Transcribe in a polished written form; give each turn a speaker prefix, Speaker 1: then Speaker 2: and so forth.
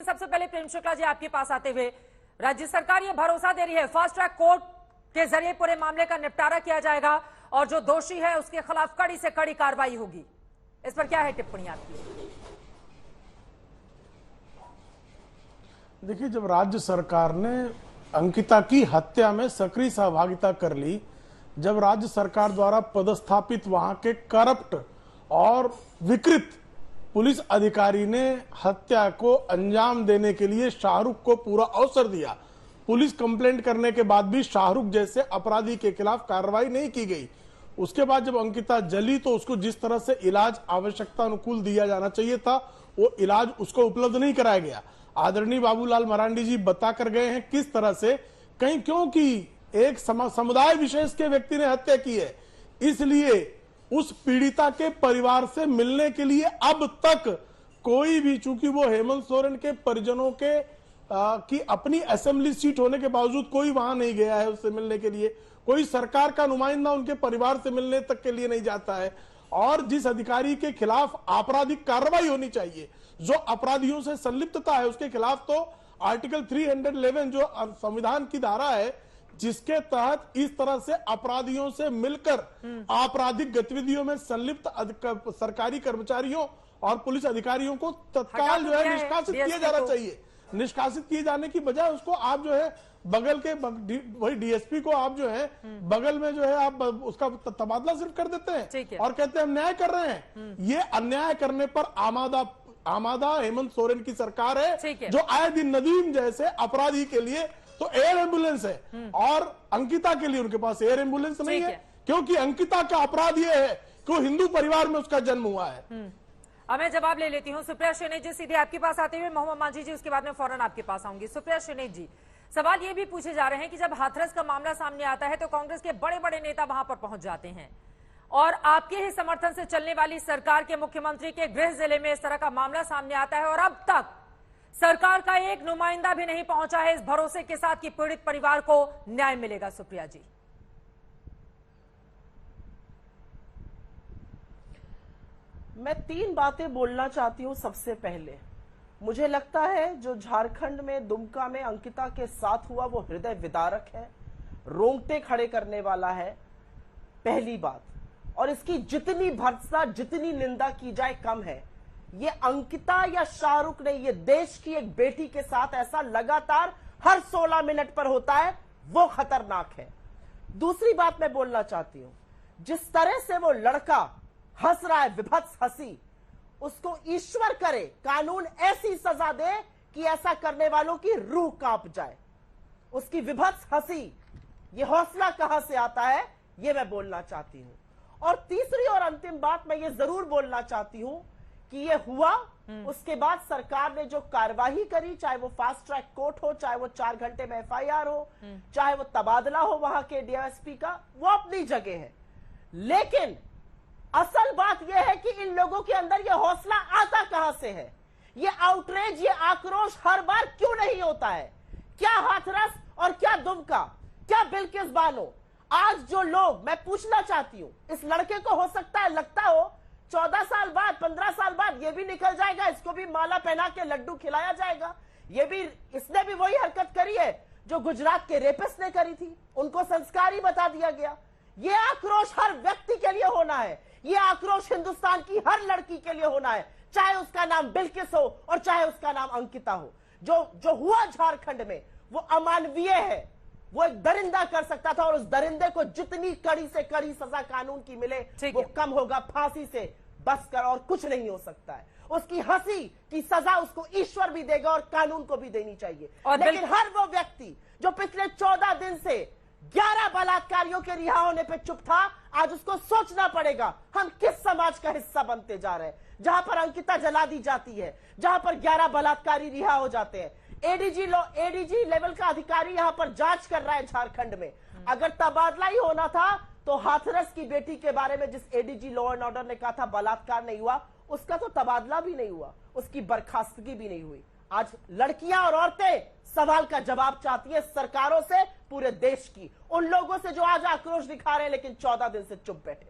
Speaker 1: सबसे पहले प्रेम शुक्ला जी आपके पास आते हुए, राज्य सरकार ये भरोसा दे रही है फास्ट ट्रैक कोर्ट के जरिए पूरे मामले का निपटारा किया जाएगा और जो दोषी है उसके खिलाफ कड़ी से कड़ी कार्रवाई होगी। इस पर क्या है टिप्पणी आपकी?
Speaker 2: देखिए, जब राज्य सरकार ने अंकिता की हत्या में सक्रिय सहभागिता कर ली, जब राज्य सरकार द्वारा पदस्थापित वहां के करप्ट और विकृत पुलिस अधिकारी ने हत्या को अंजाम देने के लिए शाहरुख को पूरा अवसर दिया, पुलिस कंप्लेंट करने के बाद भी शाहरुख जैसे अपराधी के खिलाफ कार्रवाई नहीं की गई, उसके बाद जब अंकिता जली तो उसको जिस तरह से इलाज आवश्यकता अनुकूल दिया जाना चाहिए था वो इलाज उसको उपलब्ध नहीं कराया गया। आदरणीय बाबूलाल मरांडी जी बता कर गए हैं किस तरह से, कहीं क्योंकि एक समुदाय विशेष के व्यक्ति ने हत्या की है, इसलिए उस पीड़िता के परिवार से मिलने के लिए अब तक कोई भी, चूंकि वो हेमंत सोरेन के परिजनों के की अपनी असेंबली सीट होने के बावजूद कोई वहां नहीं गया है उससे मिलने के लिए, कोई सरकार का नुमाइंदा उनके परिवार से मिलने तक के लिए नहीं जाता है। और जिस अधिकारी के खिलाफ आपराधिक कार्रवाई होनी चाहिए, जो अपराधियों से संलिप्तता है, उसके खिलाफ तो आर्टिकल 311 जो संविधान की धारा है जिसके तहत इस तरह से अपराधियों से मिलकर आपराधिक गतिविधियों में संलिप्त सरकारी कर्मचारियों और पुलिस अधिकारियों को तत्काल जो है निष्कासित किया जाना चाहिए। निष्कासित किए जाने की बजाय उसको आप जो है बगल के वही डीएसपी को आप जो है बगल में जो है आप उसका तबादला सिर्फ कर देते हैं और कहते हैं हम न्याय कर रहे हैं। ये अन्याय करने पर आमादा हेमंत सोरेन की सरकार है जो आए दिन नदीम जैसे अपराधी के लिए तो एयर एम्बुलेंस है और अंकिता के लिए उनके पास एयर एम्बुलेंस नहीं है, क्योंकि अंकिता का अपराध यह है कि वो हिंदू परिवार में उसका जन्म हुआ है।
Speaker 1: अब मैं जवाब ले लेती हूँ। सुप्रिया श्रीनेत जी सीधे आपके पास आते हुए, मोहम्मद मांझी जी उसके बाद में फौरन आपके पास आऊंगी। सुप्रिया श्रीनेत जी, सवाल ये भी पूछे जा रहे हैं कि जब हाथरस का मामला सामने आता है तो कांग्रेस के बड़े बड़े नेता वहां पर पहुंच जाते हैं और आपके ही समर्थन से चलने वाली सरकार के मुख्यमंत्री के गृह जिले में इस तरह का मामला सामने आता है और अब तक सरकार का एक नुमाइंदा भी नहीं पहुंचा है इस भरोसे के साथ कि पीड़ित परिवार को न्याय मिलेगा। सुप्रिया जी,
Speaker 3: मैं 3 बातें बोलना चाहती हूं। सबसे पहले मुझे लगता है जो झारखंड में दुमका में अंकिता के साथ हुआ वो हृदय विदारक है, रोंगटे खड़े करने वाला है, पहली बात। और इसकी जितनी भर्त्सना जितनी निंदा की जाए कम है। ये अंकिता या शाहरुख ने, ये देश की एक बेटी के साथ ऐसा लगातार हर 16 मिनट पर होता है, वो खतरनाक है। दूसरी बात मैं बोलना चाहती हूं, जिस तरह से वो लड़का हंस रहा है, विभत्स हंसी, उसको ईश्वर करे कानून ऐसी सजा दे कि ऐसा करने वालों की रूह कांप जाए। उसकी विभत्स हंसी, ये हौसला कहां से आता है, ये मैं बोलना चाहती हूं। और तीसरी और अंतिम बात मैं ये जरूर बोलना चाहती हूं कि ये हुआ, उसके बाद सरकार ने जो कार्यवाही करी, चाहे वो फास्ट ट्रैक कोर्ट हो, चाहे वो 4 घंटे में एफआईआर हो, चाहे वो तबादला हो वहां के डीएसपी का, वो अपनी जगह है। लेकिन असल बात यह है कि इन लोगों के अंदर यह हौसला आता कहां से है, ये आउटरेज, ये आक्रोश हर बार क्यों नहीं होता है? क्या हाथरस और क्या दुमका, क्या बिल्किस बानो, आज जो लोग, मैं पूछना चाहती हूं, इस लड़के को हो सकता है, लगता हो 14 साल बाद 15 साल बाद ये भी निकल जाएगा, इसको भी माला पहना के लड्डू खिलाया जाएगा। ये भी, इसने भी वही हरकत करी है जो गुजरात के रेपिस्ट ने करी थी, उनको संस्कार ही बता दिया गया। ये आक्रोश हर व्यक्ति के लिए होना है, ये आक्रोश हिंदुस्तान की हर लड़की के लिए होना है, चाहे उसका नाम बिल्किस हो और चाहे उसका नाम अंकिता हो। जो हुआ झारखंड में वो अमानवीय है, वो एक दरिंदा कर सकता था और उस दरिंदे को जितनी कड़ी से कड़ी सजा कानून की मिले वो कम होगा, फांसी से बस कर और कुछ नहीं हो सकता है। उसकी हंसी की सजा उसको ईश्वर भी देगा और कानून को भी देनी चाहिए। लेकिन हर वो व्यक्ति जो पिछले 14 दिन से 11 बलात्कारियों के रिहा होने पे चुप था, आज उसको सोचना पड़ेगा हम किस समाज का हिस्सा बनते जा रहे हैं, जहां पर अंकिता जला दी जाती है, जहां पर 11 बलात्कारी रिहा हो जाते हैं। एडीजी लेवल का अधिकारी यहां पर जांच कर रहा है झारखंड में। अगर तबादला ही होना था तो हाथरस की बेटी के बारे में जिस एडीजी लॉ एंड ऑर्डर ने कहा था बलात्कार नहीं हुआ, उसका तो तबादला भी नहीं हुआ, उसकी बर्खास्तगी भी नहीं हुई। आज लड़कियां और औरतें सवाल का जवाब चाहती है सरकारों से, पूरे देश की, उन लोगों से जो आज आक्रोश दिखा रहे हैं लेकिन 14 दिन से चुप बैठे।